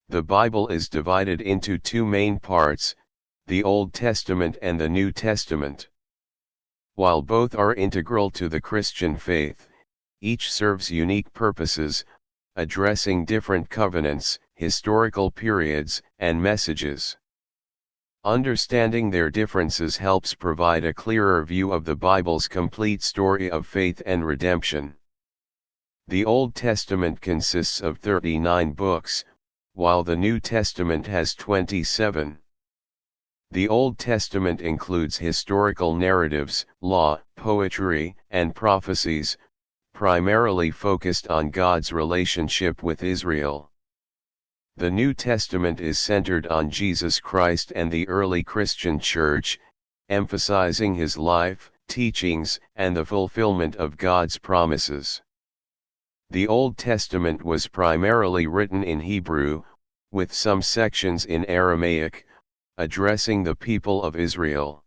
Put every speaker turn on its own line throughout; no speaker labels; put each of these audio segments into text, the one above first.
The Bible is divided into two main parts, the Old Testament and the New Testament. While both are integral to the Christian faith, each serves unique purposes, addressing different covenants, historical periods, and messages. Understanding their differences helps provide a clearer view of the Bible's complete story of faith and redemption. The Old Testament consists of 39 books, while the New Testament has 27. The Old Testament includes historical narratives, law, poetry, and prophecies, primarily focused on God's relationship with Israel. The New Testament is centered on Jesus Christ and the early Christian Church, emphasizing his life, teachings, and the fulfillment of God's promises. The Old Testament was primarily written in Hebrew, with some sections in Aramaic, addressing the people of Israel.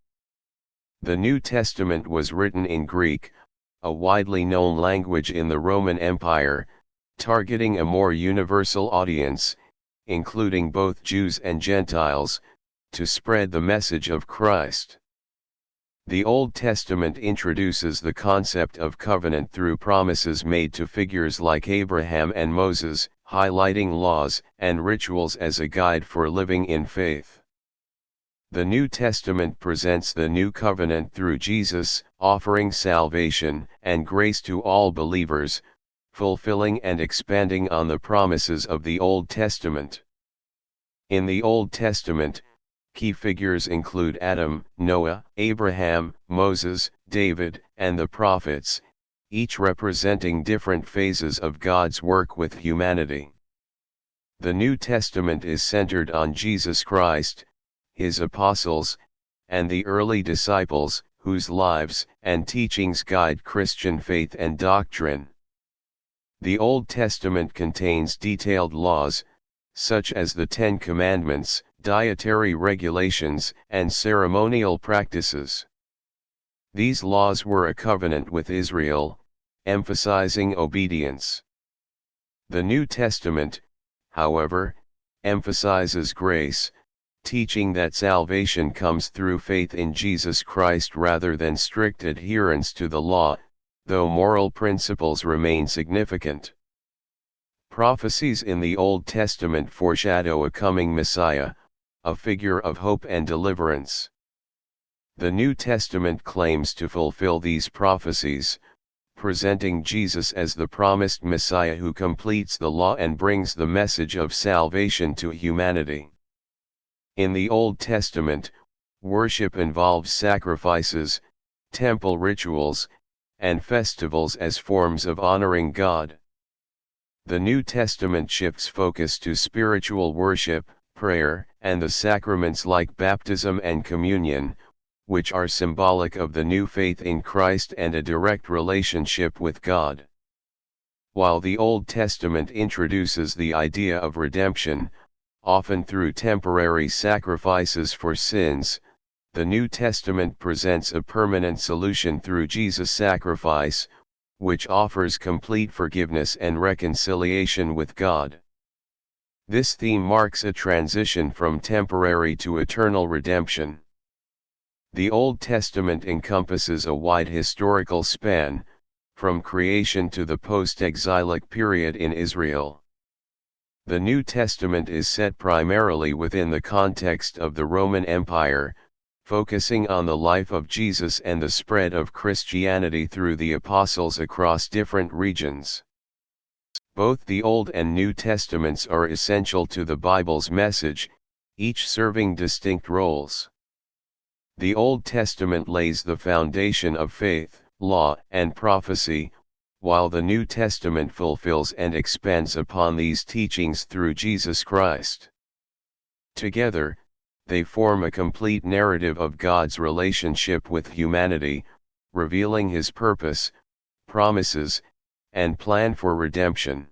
The New Testament was written in Greek, a widely known language in the Roman Empire, targeting a more universal audience, including both Jews and Gentiles, to spread the message of Christ. The Old Testament introduces the concept of covenant through promises made to figures like Abraham and Moses, highlighting laws and rituals as a guide for living in faith. The New Testament presents the new covenant through Jesus, offering salvation and grace to all believers, fulfilling and expanding on the promises of the Old Testament. In the Old Testament, key figures include Adam, Noah, Abraham, Moses, David, and the prophets, each representing different phases of God's work with humanity. The New Testament is centered on Jesus Christ, his apostles, and the early disciples, whose lives and teachings guide Christian faith and doctrine. The Old Testament contains detailed laws, such as the Ten Commandments, dietary regulations, and ceremonial practices. These laws were a covenant with Israel, emphasizing obedience. The New Testament, however, emphasizes grace, teaching that salvation comes through faith in Jesus Christ rather than strict adherence to the law, though moral principles remain significant. Prophecies in the Old Testament foreshadow a coming Messiah, a figure of hope and deliverance. The New Testament claims to fulfill these prophecies, presenting Jesus as the promised Messiah who completes the law and brings the message of salvation to humanity. In the Old Testament, worship involves sacrifices, temple rituals, and festivals as forms of honoring God. The New Testament shifts focus to spiritual worship, prayer, and the sacraments like baptism and communion, which are symbolic of the new faith in Christ and a direct relationship with God. While the Old Testament introduces the idea of redemption, often through temporary sacrifices for sins, the New Testament presents a permanent solution through Jesus' sacrifice, which offers complete forgiveness and reconciliation with God. This theme marks a transition from temporary to eternal redemption. The Old Testament encompasses a wide historical span, from creation to the post-exilic period in Israel. The New Testament is set primarily within the context of the Roman Empire, focusing on the life of Jesus and the spread of Christianity through the apostles across different regions. Both the Old and New Testaments are essential to the Bible's message, each serving distinct roles. The Old Testament lays the foundation of faith, law, and prophecy, while the New Testament fulfills and expands upon these teachings through Jesus Christ. Together, they form a complete narrative of God's relationship with humanity, revealing his purpose, promises, and plan for redemption.